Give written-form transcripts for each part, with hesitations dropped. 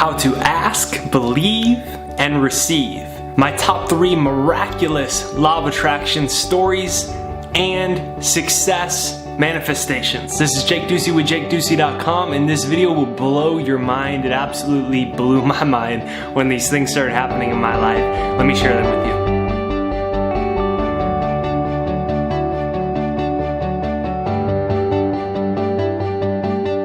how to ask, believe, and receive. My top 3 miraculous law of attraction stories and success manifestations. This is Jake Ducey with JakeDucey.com, and this video will blow your mind. It absolutely blew my mind when these things started happening in my life. Let me share them with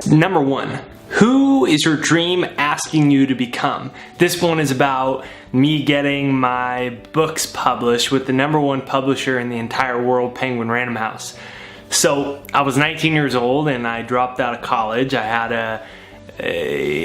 you. Number 1. Who is your dream asking you to become? This one is about me getting my books published with the #1 publisher in the entire world, Penguin Random House. So I was 19 years old and I dropped out of college. I had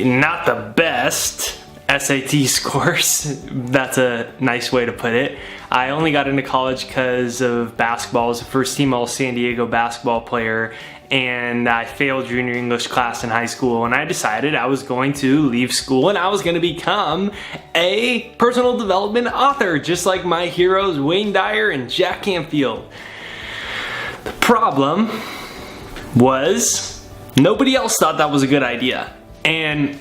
not the best SAT scores. That's a nice way to put it. I only got into college because of basketball. I was a first team All San Diego basketball player, and I failed junior English class in high school, and I decided I was going to leave school and I was going to become a personal development author, just like my heroes Wayne Dyer and Jack Canfield. The problem was nobody else thought that was a good idea, and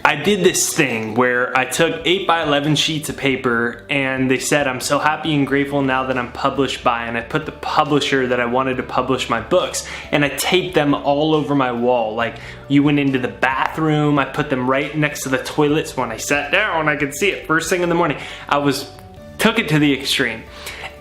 I did this thing where I took 8x11 sheets of paper and they said, I'm so happy and grateful now that I'm published by, and I put the publisher that I wanted to publish my books, and I taped them all over my wall. Like, you went into the bathroom, I put them right next to the toilets. When I sat down, I could see it first thing in the morning. Took it to the extreme.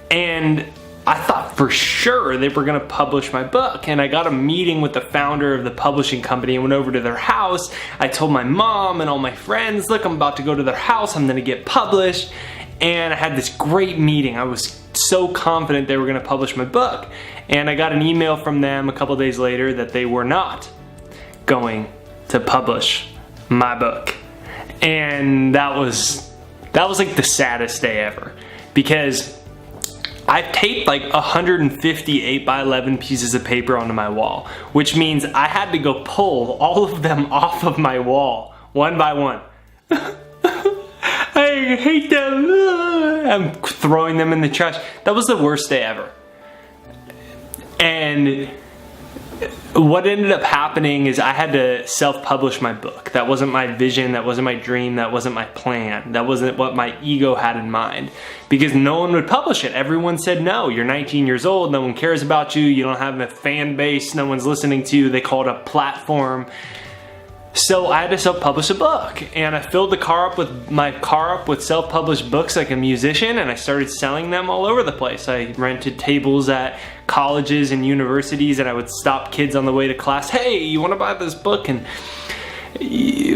And I thought for sure they were going to publish my book, and I got a meeting with the founder of the publishing company and went over to their house. I told my mom and all my friends, look, I'm about to go to their house, I'm going to get published, and I had this great meeting. I was so confident they were going to publish my book, and I got an email from them a couple days later that they were not going to publish my book. And that was like the saddest day ever, because I taped like 150 8x11 pieces of paper onto my wall, which means I had to go pull all of them off of my wall, one by one. I hate them. I'm throwing them in the trash. That was the worst day ever. And what ended up happening is I had to self-publish my book. That wasn't my vision, that wasn't my dream, that wasn't my plan. That wasn't what my ego had in mind, because no one would publish it. Everyone said, no, you're 19 years old, no one cares about you, you don't have a fan base, no one's listening to you. They call it a platform. So I had to self-publish a book, and I filled my car up with self-published books like a musician, and I started selling them all over the place. I rented tables at colleges and universities, and I would stop kids on the way to class. Hey, you want to buy this book? And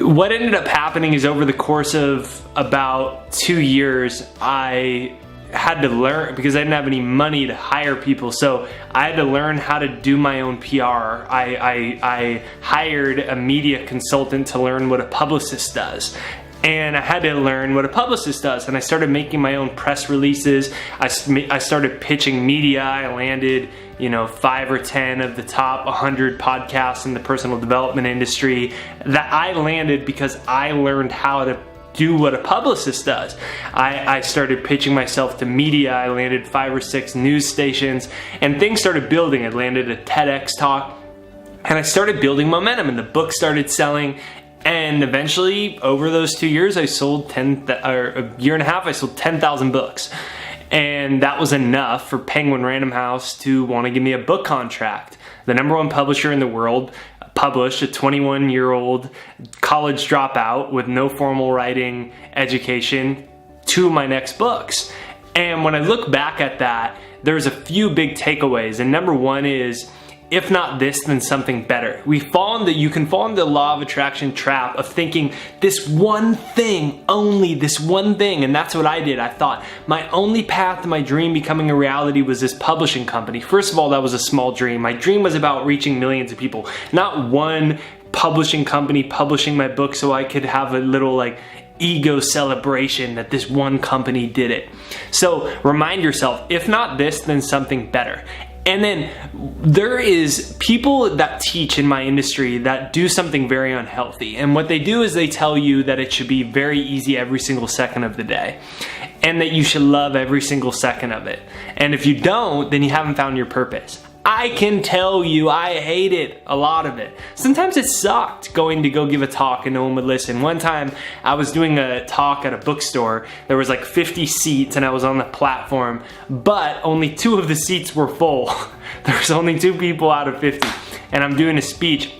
what ended up happening is, over the course of about 2 years, I had to learn, because I didn't have any money to hire people, so I had to learn how to do my own PR. I hired a media consultant to learn what a publicist does, and I had to learn what a publicist does, and I started making my own press releases. I started pitching media. I landed 5 or 10 of the top 100 podcasts in the personal development industry that I landed because I learned how to do what a publicist does. I started pitching myself to media. I landed 5 or 6 news stations, and things started building. I landed a TEDx talk, and I started building momentum, and the book started selling. And eventually, over those 2 years, a year and a half, I sold 10,000 books. And that was enough for Penguin Random House to want to give me a book contract. The #1 publisher in the world published a 21-year-old college dropout with no formal writing education 2 of my next books. And when I look back at that, there's a few big takeaways. And #1 is, if not this, then something better. You can fall into the law of attraction trap of thinking this one thing, only this one thing, and that's what I did. I thought my only path to my dream becoming a reality was this publishing company. First of all, that was a small dream. My dream was about reaching millions of people, not one publishing company publishing my book so I could have a little ego celebration that this one company did it. So remind yourself, if not this, then something better. And then there is people that teach in my industry that do something very unhealthy. And what they do is they tell you that it should be very easy every single second of the day, and that you should love every single second of it. And if you don't, then you haven't found your purpose. I can tell you I hated a lot of it. Sometimes it sucked going to go give a talk and no one would listen. One time I was doing a talk at a bookstore. There was like 50 seats and I was on the platform, but only 2 of the seats were full. There was only 2 people out of 50, and I'm doing a speech.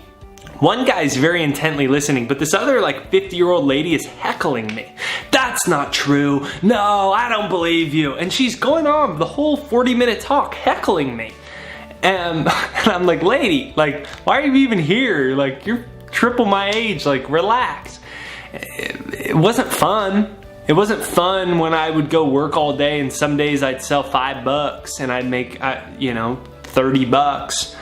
One guy's very intently listening, but this other like 50-year-old lady is heckling me. That's not true. No, I don't believe you. And she's going on the whole 40-minute talk heckling me. And I'm like, lady, like, why are you even here? Like, you're triple my age, like, relax. It wasn't fun. It wasn't fun when I would go work all day and some days I'd sell $5 and I'd make, $30.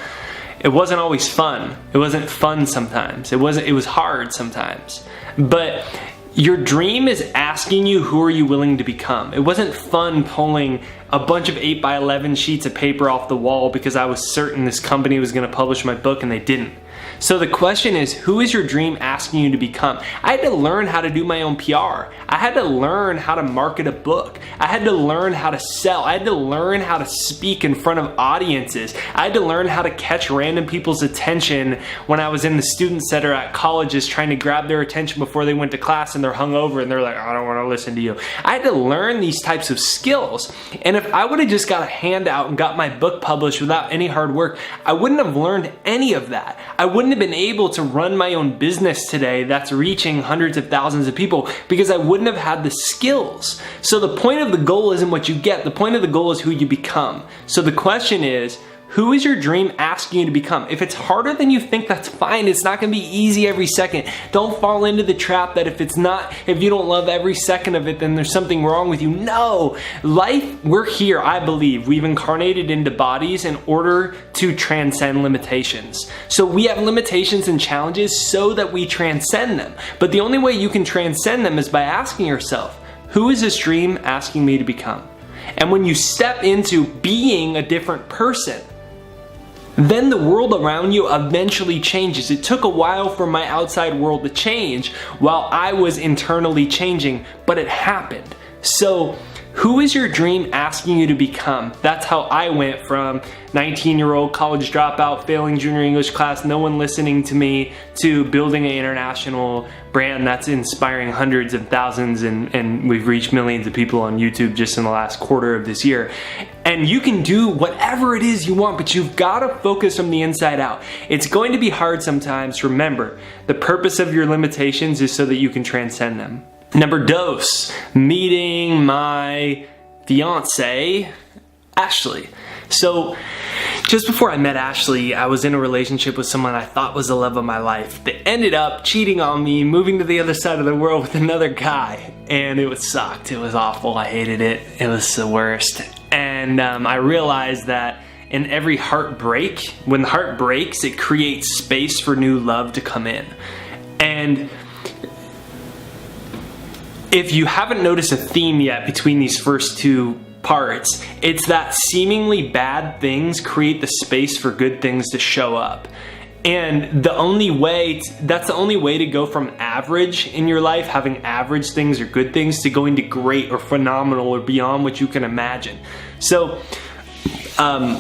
It wasn't always fun. It wasn't fun sometimes. It was hard sometimes. But your dream is asking you, who are you willing to become? It wasn't fun pulling a bunch of 8x11 sheets of paper off the wall because I was certain this company was going to publish my book and they didn't. So the question is, who is your dream asking you to become? I had to learn how to do my own PR. I had to learn how to market a book. I had to learn how to sell. I had to learn how to speak in front of audiences. I had to learn how to catch random people's attention when I was in the student center at colleges trying to grab their attention before they went to class and they're hungover and they're like, I don't want to listen to you. I had to learn these types of skills. And if I would have just got a handout and got my book published without any hard work, I wouldn't have learned any of that. I wouldn't have been able to run my own business today that's reaching hundreds of thousands of people because I wouldn't have had the skills. So the point of the goal isn't what you get. The point of the goal is who you become. So the question is, who is your dream asking you to become? If it's harder than you think, that's fine. It's not going to be easy every second. Don't fall into the trap that if you don't love every second of it, then there's something wrong with you. No, life, we're here, I believe. We've incarnated into bodies in order to transcend limitations. So we have limitations and challenges so that we transcend them. But the only way you can transcend them is by asking yourself, who is this dream asking me to become? And when you step into being a different person, then the world around you eventually changes. It took a while for my outside world to change while I was internally changing, but it happened. So who is your dream asking you to become? That's how I went from 19-year-old college dropout, failing junior English class, no one listening to me, to building an international brand that's inspiring hundreds of thousands, and we've reached millions of people on YouTube just in the last quarter of this year. And you can do whatever it is you want, but you've got to focus from the inside out. It's going to be hard sometimes. Remember, the purpose of your limitations is so that you can transcend them. Number dos, meeting my fiance, Ashley. So just before I met Ashley, I was in a relationship with someone I thought was the love of my life. They ended up cheating on me, moving to the other side of the world with another guy, and it sucked. It was awful. I hated it. It was the worst. And I realized that in every heartbreak, when the heart breaks, it creates space for new love to come in. And if you haven't noticed a theme yet between these first 2 parts, it's that seemingly bad things create the space for good things to show up. And that's the only way to go from average in your life, having average things or good things, to going to great or phenomenal or beyond what you can imagine. So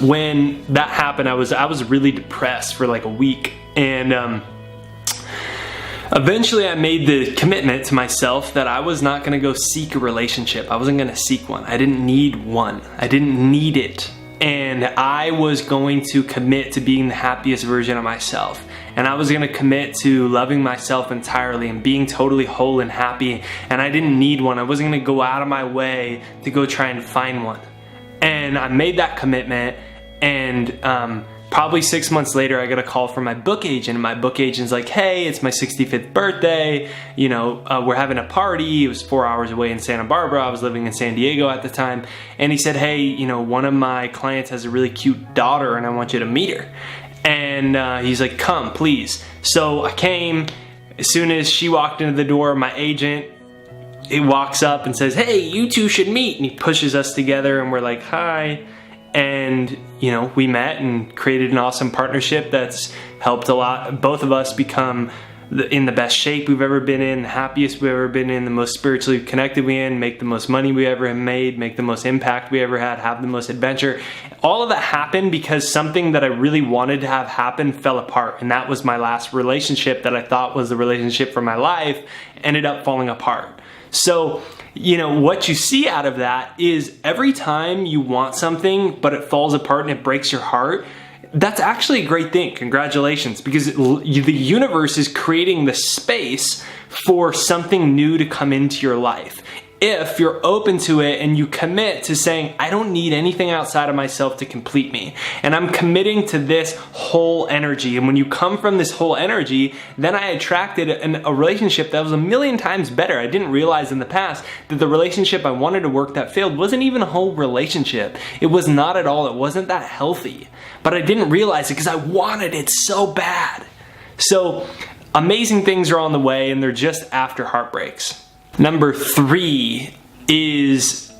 when that happened, I was really depressed for like a week, and eventually I made the commitment to myself that I was not going to go seek a relationship. I wasn't going to seek one. I didn't need one. I didn't need it. And I was going to commit to being the happiest version of myself. And I was going to commit to loving myself entirely and being totally whole and happy. And I didn't need one. I wasn't going to go out of my way to go try and find one. And I made that commitment, and probably 6 months later, I got a call from my book agent, and my book agent's like, hey, it's my 65th birthday, we're having a party. It was 4 hours away in Santa Barbara. I was living in San Diego at the time. And he said, hey, one of my clients has a really cute daughter, and I want you to meet her. And he's like, come, please. So I came. As soon as she walked into the door, my agent, he walks up and says, hey, you two should meet. And he pushes us together, and we're like, hi. And, we met and created an awesome partnership that's helped both of us become in the best shape we've ever been in, the happiest we've ever been in, the most spiritually connected we in, make the most money we ever have made, make the most impact we ever had, have the most adventure. All of that happened because something that I really wanted to have happen fell apart. And that was my last relationship that I thought was the relationship for my life, ended up falling apart. So, what you see out of that is every time you want something, but it falls apart and it breaks your heart, that's actually a great thing. Congratulations, because the universe is creating the space for something new to come into your life. If you're open to it and you commit to saying, I don't need anything outside of myself to complete me, and I'm committing to this whole energy. And when you come from this whole energy, then I attracted a relationship that was a million times better. I didn't realize in the past that the relationship I wanted to work that failed wasn't even a whole relationship. It was not at all. It wasn't that healthy. But I didn't realize it because I wanted it so bad. So amazing things are on the way, and they're just after heartbreaks. Number 3 is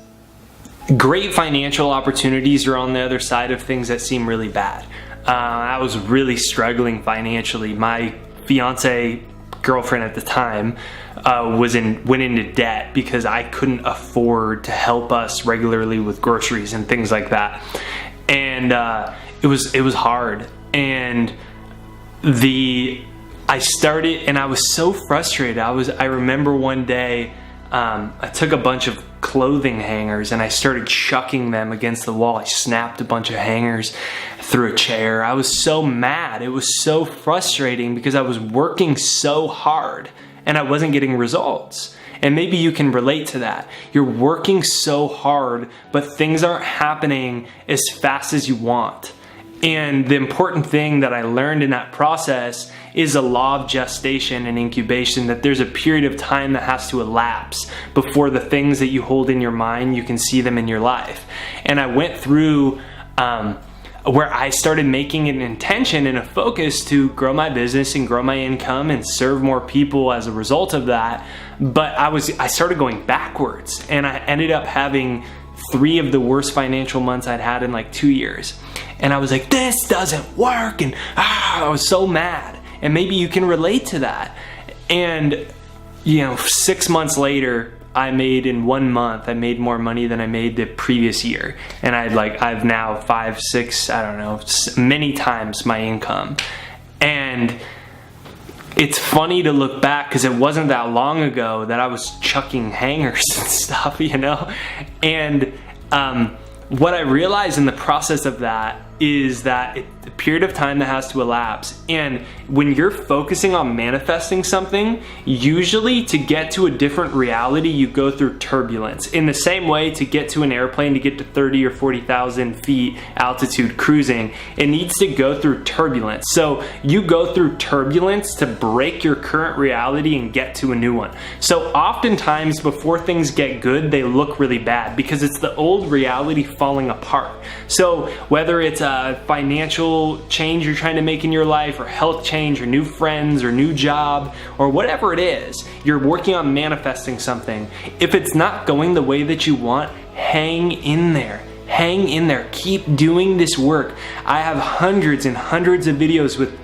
great financial opportunities are on the other side of things that seem really bad. I was really struggling financially. My fiance girlfriend at the time went into debt because I couldn't afford to help us regularly with groceries and things like that. And it was hard. And I started, and I was so frustrated. I remember one day, I took a bunch of clothing hangers and I started chucking them against the wall. I snapped a bunch of hangers through a chair. I was so mad. It was so frustrating because I was working so hard and I wasn't getting results. And maybe you can relate to that. You're working so hard, but things aren't happening as fast as you want. And the important thing that I learned in that process is a law of gestation and incubation, that there's a period of time that has to elapse before the things that you hold in your mind, you can see them in your life. And I went through where I started making an intention and a focus to grow my business and grow my income and serve more people as a result of that. But I started going backwards, and I ended up having 3 of the worst financial months I'd had in like 2 years. And I was like, this doesn't work. And I was so mad. And maybe you can relate to that. And 6 months later, in 1 month, I made more money than I made the previous year. And I've now 5, 6, I don't know, many times my income. And it's funny to look back because it wasn't that long ago that I was chucking hangers and stuff, And what I realized in the process of that is that the period of time that has to elapse. And when you're focusing on manifesting something, usually to get to a different reality, you go through turbulence. In the same way, to get to an airplane, to get to 30 or 40,000 feet altitude cruising, it needs to go through turbulence. So you go through turbulence to break your current reality and get to a new one. So oftentimes before things get good, they look really bad because it's the old reality falling apart. So whether it's a financial change you're trying to make in your life, or health change, or new friends, or new job, or whatever it is, you're working on manifesting something. If it's not going the way that you want, hang in there. Hang in there. Keep doing this work. I have hundreds and hundreds of videos with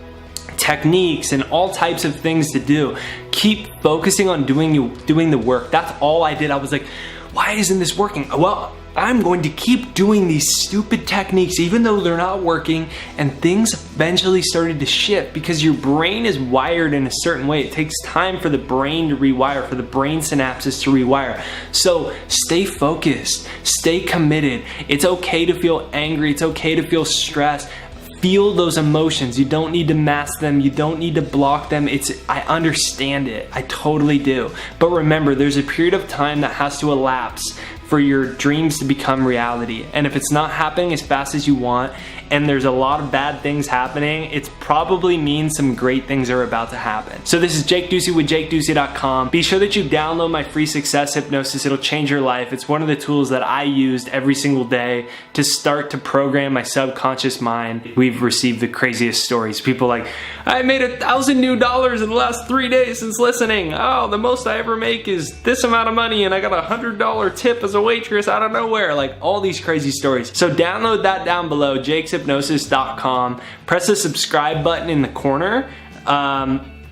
techniques and all types of things to do. Keep focusing on doing the work. That's all I did. I was like, why isn't this working? Well, I'm going to keep doing these stupid techniques even though they're not working, and things eventually started to shift because your brain is wired in a certain way. It takes time for the brain to rewire, for the brain synapses to rewire. So stay focused, stay committed. It's okay to feel angry, it's okay to feel stressed. Feel those emotions. You don't need to mask them. You don't need to block them. I understand it. I totally do. But remember, there's a period of time that has to elapse for your dreams to become reality. And if it's not happening as fast as you want, and there's a lot of bad things happening, it probably means some great things are about to happen. So this is Jake Ducey with JakeDucey.com. Be sure that you download my free success hypnosis. It'll change your life. It's one of the tools that I used every single day to start to program my subconscious mind. We've received the craziest stories. People like, I made $1,000 new in the last 3 days since listening. Oh, the most I ever make is this amount of money, and I got $100 tip as a waitress out of nowhere. Like all these crazy stories. So download that down below, jakeshypnosis.com. Press the subscribe button in the corner.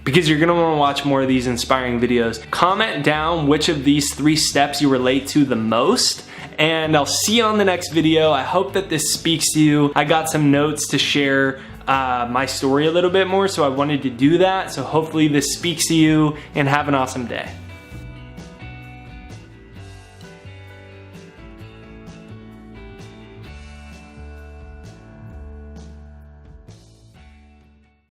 because you're gonna wanna watch more of these inspiring videos. Comment down which of these 3 steps you relate to the most, and I'll see you on the next video. I hope that this speaks to you. I got some notes to share my story a little bit more, so I wanted to do that. So hopefully this speaks to you, and have an awesome day.